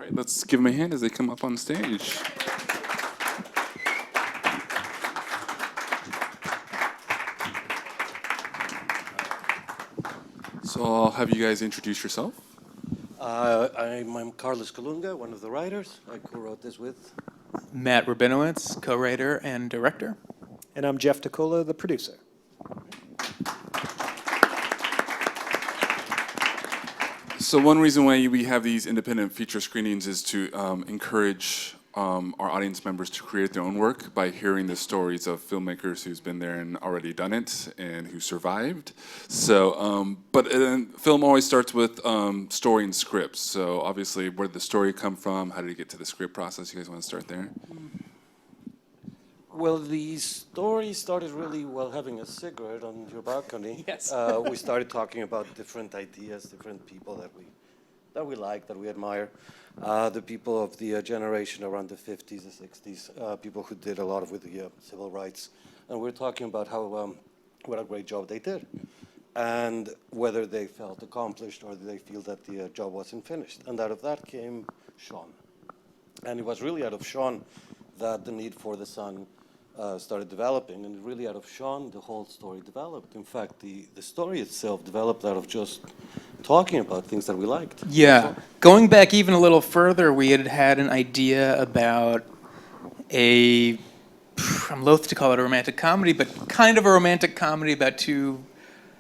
right, let's give them a hand as they come up on stage. So I'll have you guys introduce yourself. I'm Carlos Colunga, one of the writers. I co-wrote this with Matt Rabinowitz, co-writer and director. And I'm Jeff DeCola, the producer. So one reason why we have these independent feature screenings is to encourage our audience members to create their own work by hearing the stories of filmmakers who's been there and already done it and who survived. So, but film always starts with story and scripts. So obviously, where did the story come from? How did it get to the script process? You guys want to start there? Well, the story started really while having a cigarette on your balcony. Yes. We started talking about different ideas, different people that we like, that we admire. The people of the generation around the 50s, the 60s, people who did a lot with the civil rights. And we're talking about how, what a great job they did. And whether they felt accomplished or they feel that the job wasn't finished. And out of that came Sean. And it was really out of Sean that the need for the son started developing, and really out of Sean, the whole story developed. In fact, the story itself developed out of just talking about things that we liked. Yeah. Going back even a little further, we had an idea about I'm loath to call it a romantic comedy, but kind of a romantic comedy about two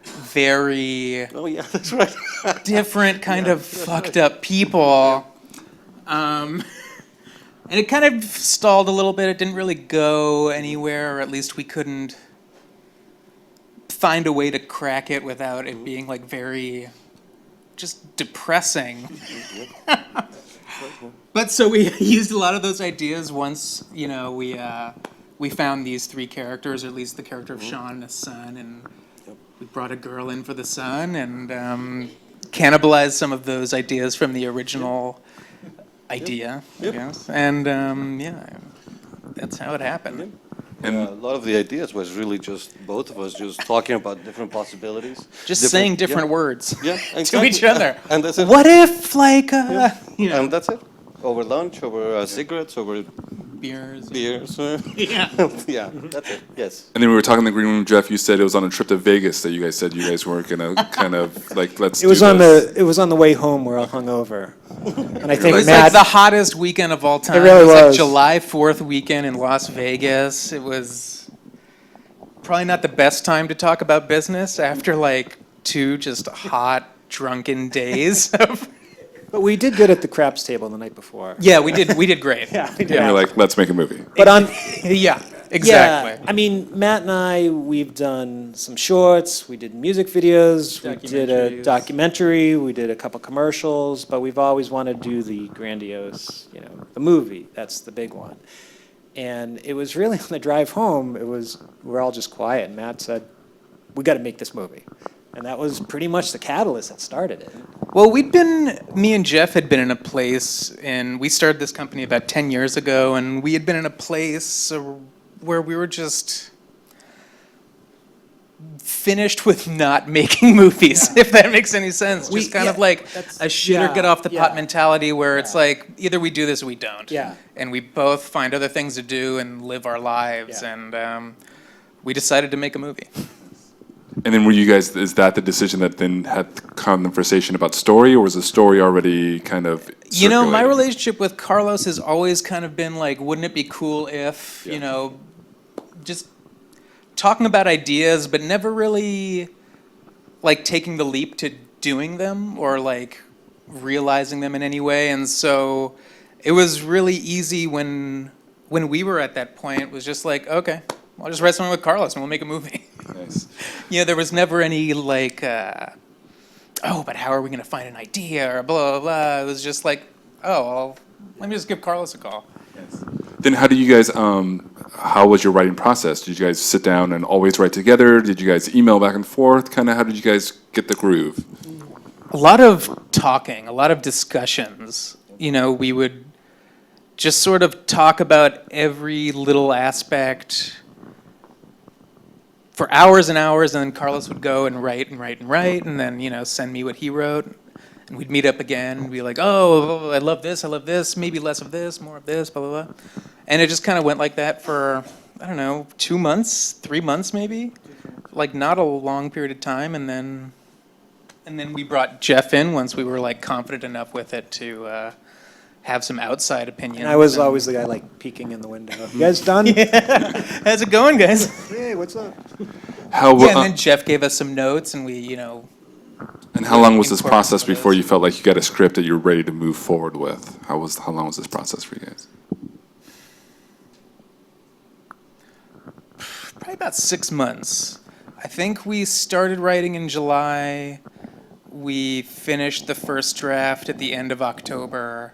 very Oh yeah, that's right. different kind of fucked up people. And it kind of stalled a little bit. It didn't really go anywhere, or at least we couldn't find a way to crack it without it being like very just depressing. But so we used a lot of those ideas once, you know, we found these three characters, or at least the character of Sean and his son, and we brought a girl in for the son and cannibalized some of those ideas from the original idea, I guess. And yeah, that's how it happened. And a lot of the ideas was really just both of us just talking about different possibilities. Just saying different words Yeah, to exactly. each other. And that's it. What if, like, you know, And that's it. Over lunch, over cigarettes, over beers. beers. Yeah. Yeah, that's it. Yes. And then we were talking in the green room, Jeff, you said it was on a trip to Vegas that you guys said you guys weren't gonna kind of like, let's It was do on this. it was on the way home. We're all hungover, and I It think was Matt. like the hottest weekend of all time. It really was like was. July 4th weekend in Las Vegas. It was probably not the best time to talk about business after like 2 just hot, drunken days. But we did good at the craps table the night before. Yeah, we did great. Yeah, we did. And you're like, let's make a movie. But on Yeah, exactly. Yeah, I mean, Matt and I, we've done some shorts, we did music videos, we did a Documentaries. documentary, we did a couple commercials, but we've always wanted to do the grandiose, you know, the movie. That's the big one. And it was really on the drive home, we're all just quiet. And Matt said, we got to make this movie. And that was pretty much the catalyst that started it. Well, me and Jeff had been in a place, and we started this company about 10 years ago, and we had been in a place where we were just finished with not making movies, if that makes any sense. Just kind of like a shit or get off the pot mentality where it's like, either we do this or we don't. Yeah. And we both find other things to do and live our lives, Yeah. and we decided to make a movie. And then were you guys, is that the decision that then had the conversation about story, or was the story already kind of You know, my circulating? relationship with Carlos has always kind of been like, wouldn't it be cool if, you know, just talking about ideas, but never really like taking the leap to doing them or like realizing them in any way. And so it was really easy when we were at that point. It was just like, okay, I'll just write something with Carlos and we'll make a movie. Nice. You know, there was never any like, oh, but how are we going to find an idea or blah, blah, blah. It was just like, oh, well, let me just give Carlos a call. Then how do you guys, how was your writing process? Did you guys sit down and always write together? Did you guys email back and forth? Kind of how did you guys get the groove? A lot of talking, a lot of discussions. You know, we would just sort of talk about every little aspect for hours and hours, and then Carlos would go and write and write and write, and then, you know, send me what he wrote. And we'd meet up again and be like, oh, I love this, maybe less of this, more of this, blah, blah, blah. And it just kind of went like that for, I don't know, 2 months, 3 months maybe? Like not a long period of time. And then we brought Jeff in once we were like confident enough with it to have some outside opinions. And I was always the guy like peeking in the window. You guys done? How's it going, guys? Hey, what's up? How, Yeah, and then Jeff gave us some notes and we, and how long was this incorporate process some of before those. you felt like you got a script that you were ready to move forward with? How long was this process for you guys? Probably about 6 months. I think we started writing in July. We finished the first draft at the end of October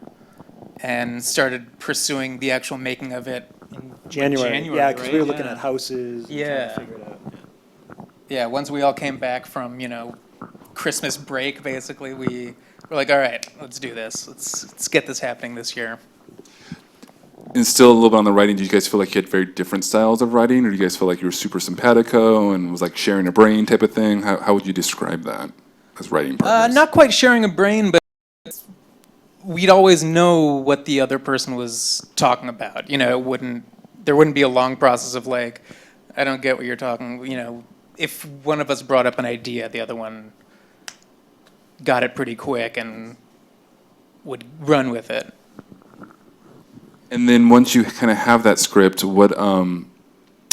and started pursuing the actual making of it in January. Yeah, because we were right? looking at houses. and trying to Yeah. figure it out. Yeah, once we all came back from, Christmas break, basically, we were like, all right, let's do this. Let's get this happening this year. And still a little bit on the writing, do you guys feel like you had very different styles of writing, or do you guys feel like you were super simpatico and was like sharing a brain type of thing? How would you describe that as writing partners? Not quite sharing a brain, but we'd always know what the other person was talking about. There wouldn't be a long process of like, I don't get what you're talking, if one of us brought up an idea, the other one got it pretty quick and would run with it. And then once you kind of have that script, what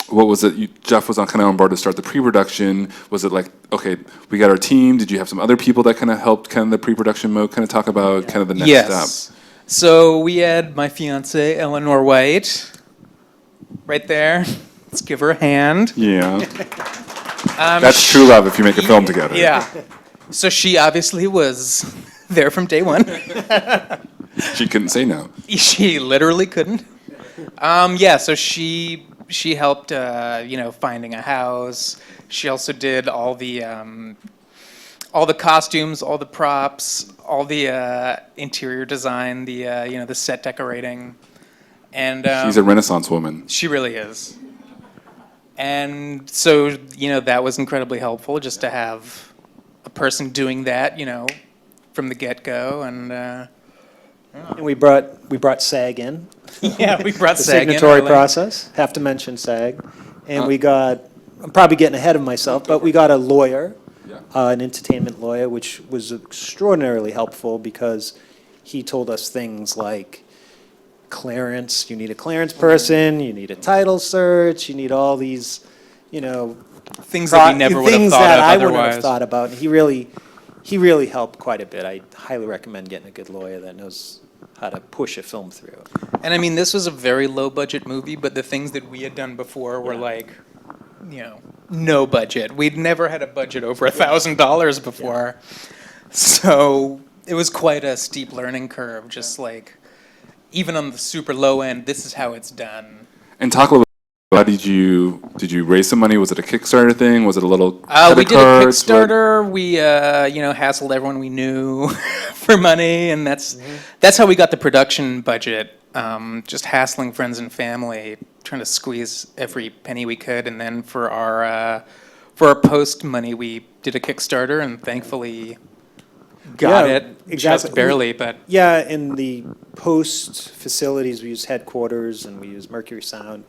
was it? Jeff was kind of on board to start the pre-production. Was it like, okay, we got our team. Did you have some other people that kind of helped kind of the pre-production mode? Kind of talk about kind of the next step. So we had my fiance, Eleanor White, right there. Let's give her a hand. Yeah. That's true love if you make a film together. Yeah. So she obviously was there from day one. She couldn't say no. She literally couldn't. So she helped, finding a house. She also did all the costumes, all the props, all the interior design, the set decorating, and She's a Renaissance woman. she really is. And so that was incredibly helpful just to have a person doing that, from the get-go, and. And we brought SAG in. Yeah, we brought The SAG in signatory early. process, have to mention SAG. And I'm probably getting ahead of myself, but we got a lawyer, an entertainment lawyer, which was extraordinarily helpful because he told us things like clearance, you need a clearance person, you need a title search, you need all these, Things that we never would have things thought that of I wouldn't have otherwise. thought about. And he really helped quite a bit. I highly recommend getting a good lawyer that knows how to push a film through. And I mean, this was a very low-budget movie, but the things that we had done before were like, no budget. We'd never had a budget over $1,000 before. So it was quite a steep learning curve, just like, even on the super low end, this is how it's done. And talk a little bit. How did you raise some money? Was it a Kickstarter thing? Was it a little We credit did a cards? Kickstarter. We, hassled everyone we knew for money, and that's how we got the production budget. Just hassling friends and family, trying to squeeze every penny we could, and then for our post money, we did a Kickstarter, and thankfully got Yeah, it exactly. just barely. But Yeah, in the post facilities, we used headquarters and we used Mercury Sound.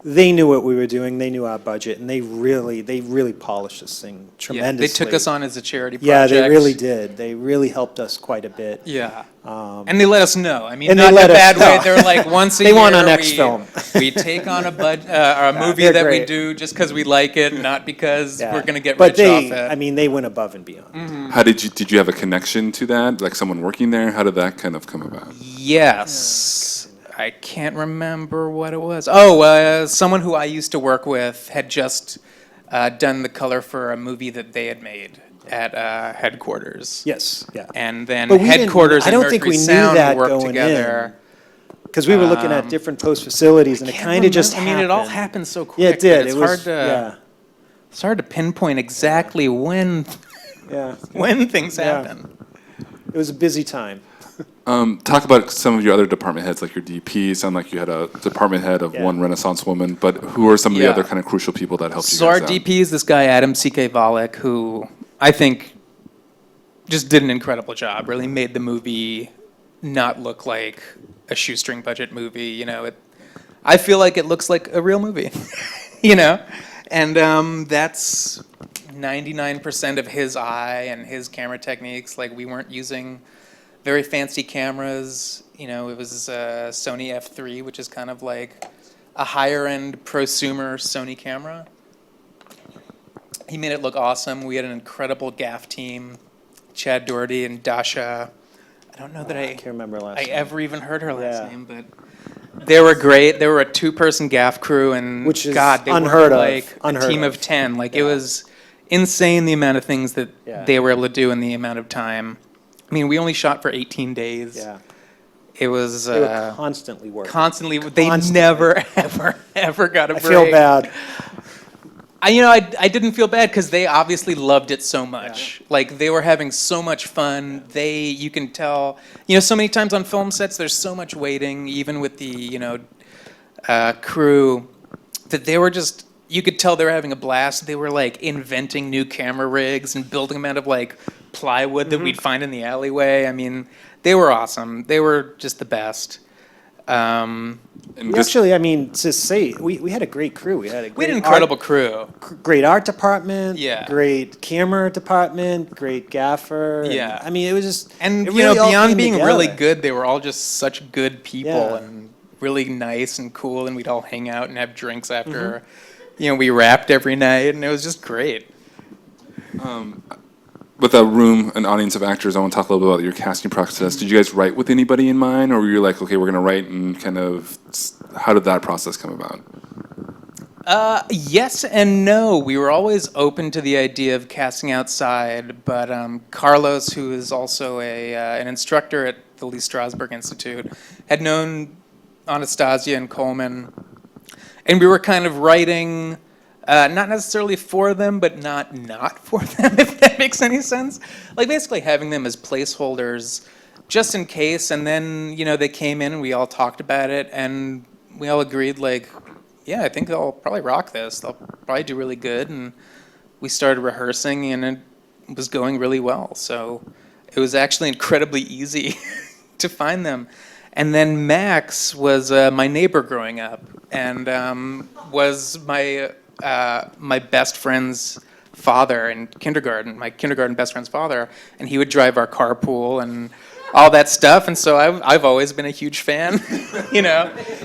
They knew what we were doing. They knew our budget, and they really polished this thing yeah, tremendously. they took us on as a charity Yeah, project. they really did. They really helped us quite a bit. Yeah. And they let us know. I mean, And they not in a let us bad way. know. They're like, once a They year, want our next film. we take on a movie they're that we great. do just because we like it, not because Yeah. we're going to get But rich off it. I mean, they went above and beyond. How did you have a connection to that? Like someone working there? How did that kind of come about? Yes. I can't remember what it was. Oh, someone who I used to work with had just done the color for a movie that they had made at headquarters. Yes, yeah. And then But we didn't- headquarters I and don't think Mercury we knew Sound that worked going together. Because we were looking at different post facilities, and it Can't kind of just remember. happened. I mean, it all happened so quick. Yeah, it did. It's It was, hard to. yeah, It's hard to pinpoint exactly when yeah. things Yeah. happen. It was a busy time. Talk about some of your other department heads, like your DP. Sound like you had a department head of Yeah. one Renaissance woman, but who are some of the Yeah. other kind of crucial people that helped you So our guys out? DP is this guy Adam C.K. Volek, who I think just did an incredible job. Really made the movie not look like a shoestring budget movie. You know, I feel like it looks like a real movie. You know, and that's 99% of his eye and his camera techniques. Like, we weren't using very fancy cameras. You know, it was a Sony F3, which is kind of like a higher end prosumer Sony camera. He made it look awesome. We had an incredible gaff team, Chad Doherty and Dasha. I don't know that I can't remember last name. ever even heard her last Yeah. name, but they were great. They were a 2-person gaff crew, and Which is God, they unheard were of. like Unheard a team of. of 10. Like, it was insane the amount of things that Yeah. they were able to do in the amount of time. I mean, we only shot for 18 days. Yeah. It was They were constantly working. constantly. They Constantly. never, ever got a I break. feel bad. I didn't feel bad because they obviously loved it so much. Like, they were having so much fun. You can tell, so many times on film sets, there's so much waiting, even with the, crew, that they were just, you could tell they were having a blast. They were like inventing new camera rigs and building them out of like plywood that we'd find in the alleyway. I mean, they were awesome. They were just the best. And We this, actually, I mean, to say, we had a great crew. We had We had an incredible crew. great art department. Yeah. Great camera department. Great gaffer. and, Yeah. I mean, it was just. And, it really all beyond came being really together. good, they were all just such good people Yeah. and really nice and cool, and we'd all hang out and have drinks after. We rapped every night, and it was just great. with a room, an audience of actors, I want to talk a little bit about your casting process. Did you guys write with anybody in mind, or were you like, okay, we're going to write, and kind of, how did that process come about? Yes and no. We were always open to the idea of casting outside, but Carlos, who is also an instructor at the Lee Strasberg Institute, had known Anastasia and Coleman, and we were kind of writing, not necessarily for them, but not for them, if that makes any sense. Like, basically having them as placeholders just in case, and then, they came in and we all talked about it, and we all agreed, like, yeah, I think they'll probably rock this. They'll probably do really good. And we started rehearsing, and it was going really well. So it was actually incredibly easy to find them. And then Max was my neighbor growing up, and was my best friend's father in kindergarten, my kindergarten best friend's father. And he would drive our carpool and all that stuff, and so I've always been a huge fan.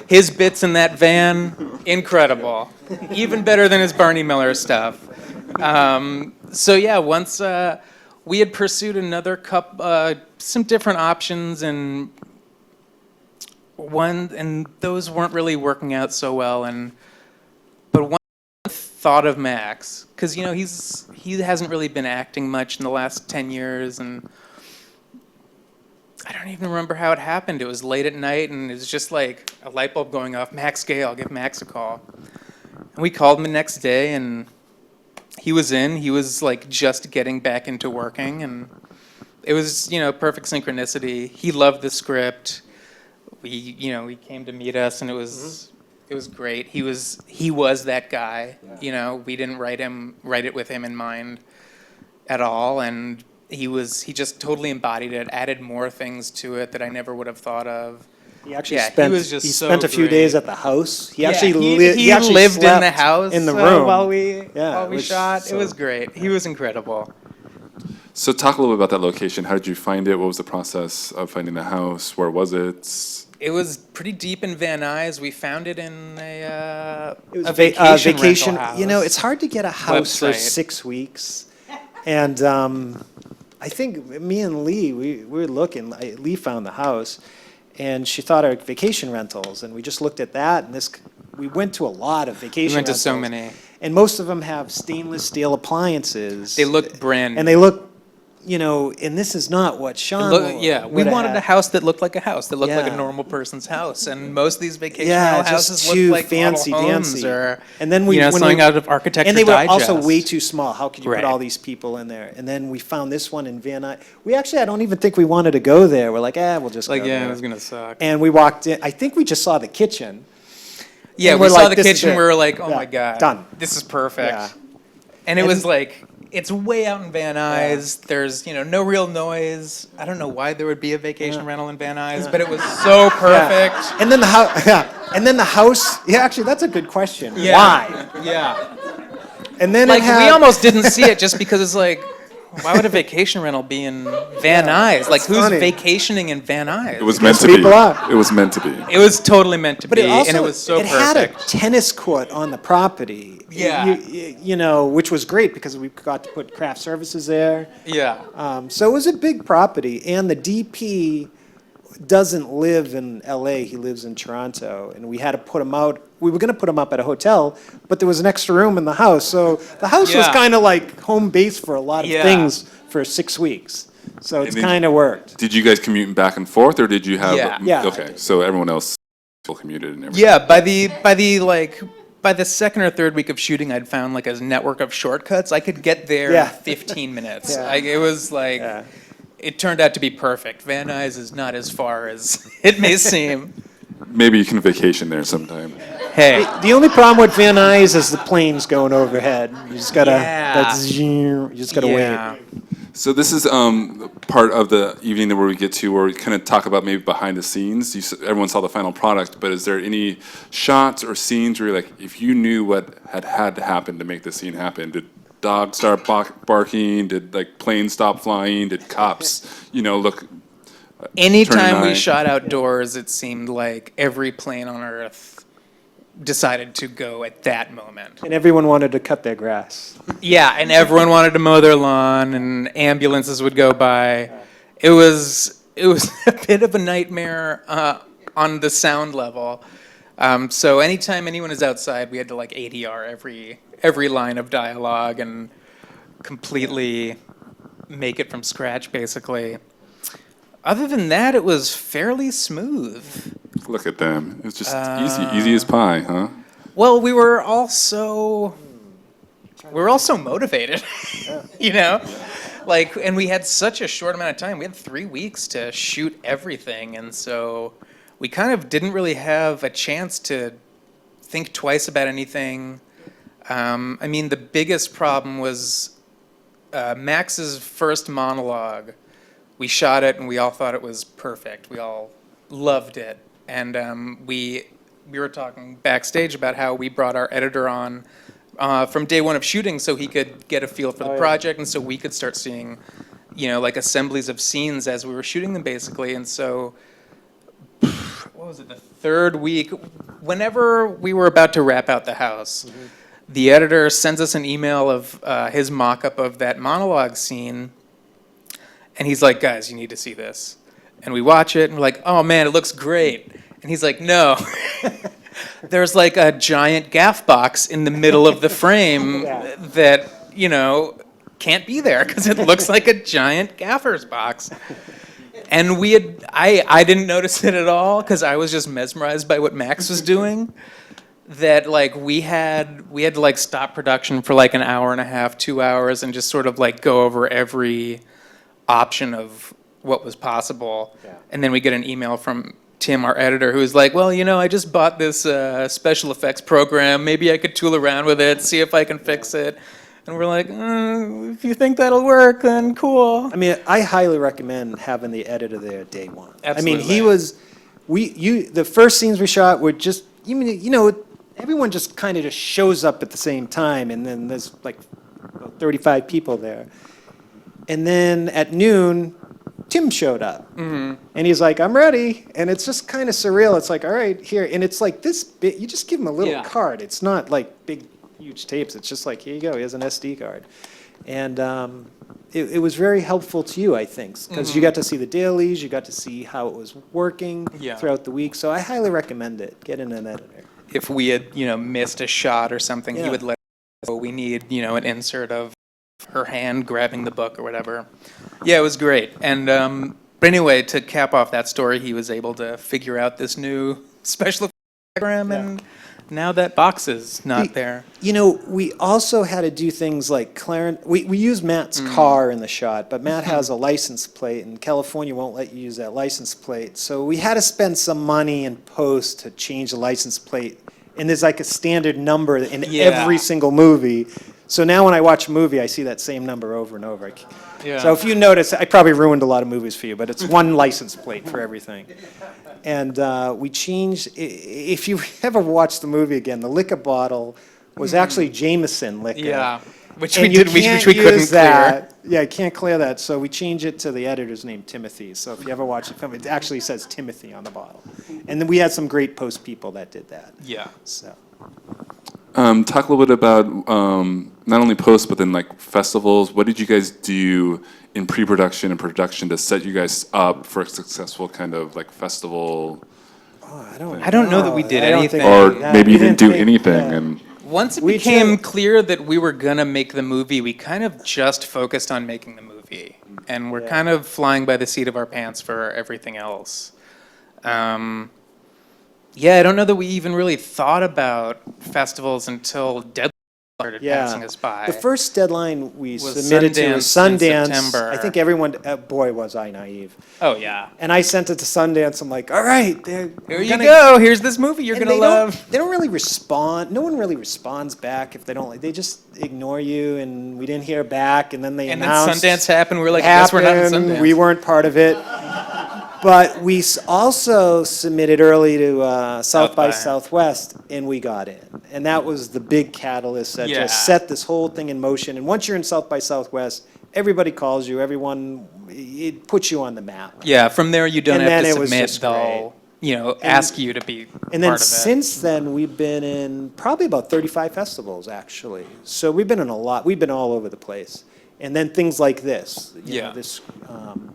His bits in that van, incredible, even better than his Barney Miller stuff. So yeah, once we had pursued another some different options, and those weren't really working out so well. But one thought of Max, because he hasn't really been acting much in the last 10 years, and I don't even remember how it happened. It was late at night, and it was just like a light bulb going off. Max Gay, I'll give Max a call. And we called him the next day, and he was in. He was like just getting back into working, and it was, perfect synchronicity. He loved the script. He came to meet us, and it was great. He was that guy. We didn't write it with him in mind at all, and he just totally embodied it, added more things to it that I never would have thought of. He actually Yeah, spent, he was just so spent a few great. days at the house. He Yeah, actually, he actually lived in slept the house in the room while we which- shot. It so- was great. He was incredible. So talk a little bit about that location. How did you find it? What was the process of finding the house? Where was it? It was pretty deep in Van Nuys. We found it in a It was vacation rental house. It's hard to get a house for Website. 6 weeks. And I think me and Lee, we were looking, Lee found the house, and she thought of vacation rentals, and we just looked at that, and we went to a lot of vacation We went to rentals. so many. And most of them have stainless steel appliances. They looked brand And they look, and this is not what Sean Yeah, we would wanted have. a house that looked like a house, that looked like Yeah. a normal person's house, and most of these vacation Yeah, rental just houses too look like fancy model homes dancy. or And then when something we- out of Architecture And they were Digest. also way too small. How could you Right. put all these people in there? And then we found this one in Van Nuys. I don't even think we wanted to go there. We're like, we'll just Like, go yeah, there. it was gonna suck. And we walked in. I think we just saw the kitchen. Yeah, and we we're saw like, the this is kitchen. it. We were like, oh Yeah, my god, done. this is perfect. Yeah. And it And- was like, it's way out in Van Nuys. There's, no real noise. I don't know why there would be a vacation rental in Van Nuys, but it was so perfect. Yeah. And then the house, and then the house. Yeah, actually, that's a good question. Yeah. Why? Yeah. And then Like, it had, we almost didn't see it just because it's like, why would a vacation rental be in Van Nuys? Like, who's funny. vacationing in Van Nuys? It was meant to be. people are. It was meant to be. It was totally meant to But be, it also and it was so it had a perfect. tennis court on the property. Yeah. Which was great because we got to put craft services there. Yeah. So it was a big property, and the DP doesn't live in LA, he lives in Toronto, and we had to put him out. We were gonna put him up at a hotel, but there was an extra room in the house, so the house was Yeah. kind of like home base for a lot of Yeah. things for 6 weeks. So it's then- kind of worked. Did you guys commute back and forth, or did you have? Yeah. Yeah. Okay, so everyone else still commuted and everything. Yeah, by the second or third week of shooting, I'd found like a network of shortcuts. I could get there Yeah. in 15 minutes. Yeah. It was like, Yeah. it turned out to be perfect. Van Nuys is not as far as it may seem. Maybe you can vacation there sometime. Hey, The only problem with Van Nuys is the planes going overhead. You just gotta, Yeah. you just gotta yeah. wait. So this is part of the evening where we get to where we kind of talk about maybe behind the scenes. Everyone saw the final product, but is there any shots or scenes where you're like, if you knew what had to happen to make this scene happen, did dogs start barking? Did like planes stop flying? Did cops, look? Anytime Turn an we eye. shot outdoors, it seemed like every plane on Earth decided to go at that moment. And everyone wanted to cut their grass. Yeah, and everyone wanted to mow their lawn, and ambulances would go by. It was a bit of a nightmare on the sound level. So anytime anyone is outside, we had to like ADR every line of dialogue and completely make it from scratch, basically. Other than that, it was fairly smooth. Look at them. It's just easy as pie, huh? Well, we were also motivated, Like, and we had such a short amount of time. We had 3 weeks to shoot everything, and so we kind of didn't really have a chance to think twice about anything. I mean, the biggest problem was Max's first monologue. We shot it, and we all thought it was perfect. We all loved it, and we were talking backstage about how we brought our editor on from day one of shooting so he could get a feel for the project, and so we could start seeing, like assemblies of scenes as we were shooting them, basically. And so, what was it, the third week, whenever we were about to wrap out the house, the editor sends us an email of his mock-up of that monologue scene, and he's like, guys, you need to see this. And we watch it, and we're like, oh man, it looks great. And he's like, no. There's like a giant gaff box in the middle of the frame that, can't be there because it looks like a giant gaffer's box. And I didn't notice it at all because I was just mesmerized by what Max was doing. That like we had to like stop production for like an hour and a half, 2 hours, and just sort of like go over every option of what was possible. Yeah. And then we get an email from Tim, our editor, who's like, well, I just bought this special effects program. Maybe I could tool around with it, see if I can fix it. And we're like, if you think that'll work, then cool. I mean, I highly recommend having the editor there day one. Absolutely. I mean, the first scenes we shot were just, everyone just kind of just shows up at the same time, and then there's like 35 people there. And then at noon, Tim showed up. And he's like, I'm ready. And it's just kind of surreal. It's like, all right, here. And it's like this bit, you just give him a little Yeah. card. It's not like big, huge tapes. It's just like, here you go, here's an SD card. And it was very helpful to you, I think, because you got to see the dailies, you got to see how it was working Yeah. throughout the week. So I highly recommend it. Get in an editor. If we had, missed a shot or something, he Yeah. would let us know we need, an insert of her hand grabbing the book or whatever. Yeah, it was great. And but anyway, to cap off that story, he was able to figure out this new special effects program, and now that box is not there. We also had to do things like Clarence. We used Matt's car in the shot, but Matt has a license plate, and California won't let you use that license plate. So we had to spend some money in post to change the license plate. And there's like a standard number in Yeah. every single movie. So now when I watch a movie, I see that same number over and over. Yeah. So if you notice, I probably ruined a lot of movies for you, but it's one license plate for everything. And we changed, if you ever watch the movie again, the liquor bottle was actually Jameson liquor. Yeah, which And we you did, which can't we couldn't use clear. that. Yeah, I can't clear that, so we change it to the editor's name, Timothy. So if you ever watch the film, it actually says Timothy on the bottle. And then we had some great post people that did that. Yeah. So Talk a little bit about not only post, but then like festivals. What did you guys do in pre-production and production to set you guys up for a successful kind of like festival? I don't know that we did I don't think- anything. Or Yeah, maybe we you didn't didn't do think- anything yeah. and Once it We became tried- clear that we were gonna make the movie, we kind of just focused on making the movie, and we're Yeah. kind of flying by the seat of our pants for everything else. Yeah, I don't know that we even really thought about festivals until deadline started passing us by. The first deadline we Was submitted to was Sundance in Sundance. September. I think everyone, boy, was I naive. Oh yeah. And I sent it to Sundance. I'm like, all right, Here you go. Here's this movie you're And gonna they love. They don't really respond. No one really responds back if they don't like. They just ignore you, and we didn't hear back. And then they And then announced. Sundance happened. We were like, I guess we're not in happened, Sundance. We weren't part of it. But we also submitted early to South by by. Southwest, and we got in. And that was the big catalyst that Yeah. just set this whole thing in motion. And once you're in South by Southwest, everybody calls you. Everyone, it puts you on the map. Yeah, from there you don't And have then to it was submit. just They'll, ask you to be And then part of it. since then, we've been in probably about 35 festivals, actually. So we've been in a lot. We've been all over the place. And then things like this. you know, Yeah.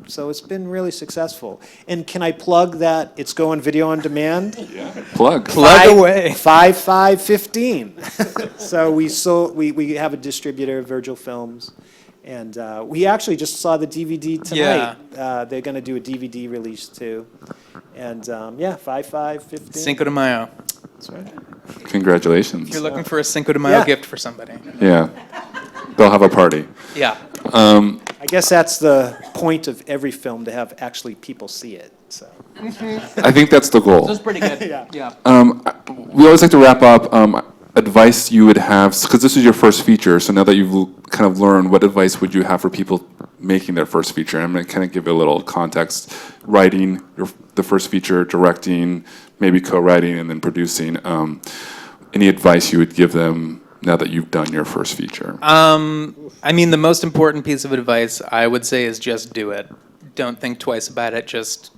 So it's been really successful. And can I plug that it's going video on demand? plug. Plug away. 5/5/15. So we have a distributor, Virgil Films. And we actually just saw the DVD tonight. They're going to do a DVD release too. And 5/5/15. Cinco de Mayo. That's right. Congratulations. If you're looking for a Cinco de Mayo Yeah. gift for somebody. Yeah. They'll have a party. Yeah. I guess that's the point of every film, to have actually people see it, so. I think that's the goal. pretty good. Yeah. We always like to wrap up. Advice you would have, because this is your first feature, so now that you've kind of learned, what advice would you have for people making their first feature? I'm going to kind of give it a little context. Writing the first feature, directing, maybe co-writing, and then producing. Any advice you would give them now that you've done your first feature? I mean, the most important piece of advice I would say is just do it. Don't think twice about it. Just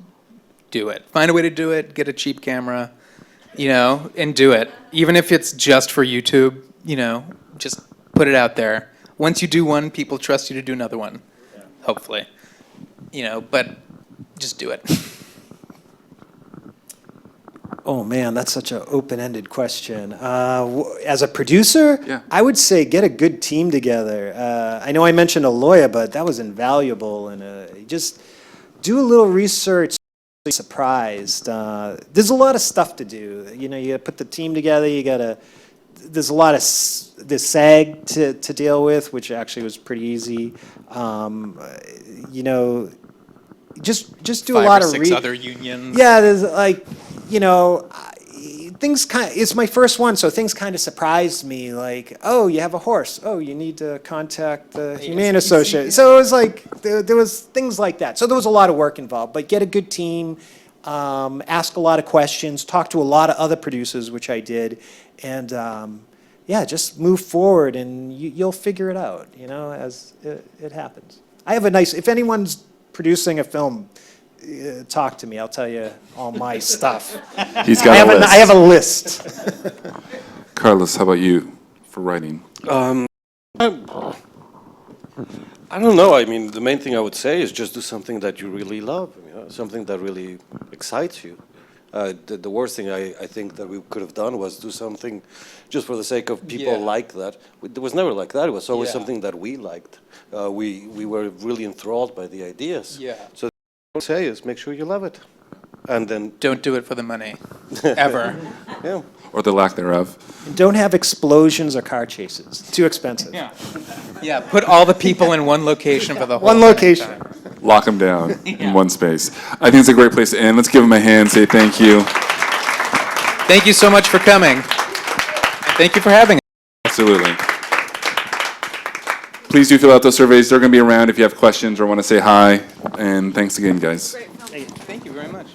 do it. Find a way to do it. Get a cheap camera, and do it. Even if it's just for YouTube, just put it out there. Once you do one, people trust you to do another one, hopefully. But just do it. Oh, man, that's such an open-ended question. As a producer, Yeah. I would say get a good team together. I know I mentioned a lawyer, but that was invaluable. And just do a little research. Surprised. There's a lot of stuff to do. You put the team together. There's a lot of the SAG to deal with, which actually was pretty easy. Just do a lot of 5 or 6 other unions. Yeah, there's things it's my first one, so things kind of surprised me. Like, oh, you have a horse. Oh, you need to contact the Humane Association. So it was like there was things like that. So there was a lot of work involved. But get a good team, ask a lot of questions, talk to a lot of other producers, which I did, and just move forward, and you'll figure it out. As it happens. I have if anyone's producing a film, talk to me. I'll tell you all my stuff. He's got a list. I have a list. Carlos, how about you for writing? I don't know. I mean, the main thing I would say is just do something that you really love, something that really excites you. The worst thing I think that we could have done was do something just for the sake of people like that. It was never like that. It was always something that we liked. We were really enthralled by the ideas. Yeah. So what I would say is make sure you love it. And then, Don't do it for the money, ever. yeah. Or the lack thereof? And don't have explosions or car chases. Too expensive. Yeah. Put all the people in one location for the whole One location. time. Lock them down in one space. I think it's a great place to end. Let's give them a hand, say thank you. Thank you so much for coming. Thank you for having us. Absolutely. please do fill out those surveys. They're going to be around if you have questions or want to say hi. And thanks again, guys. Thank you very much.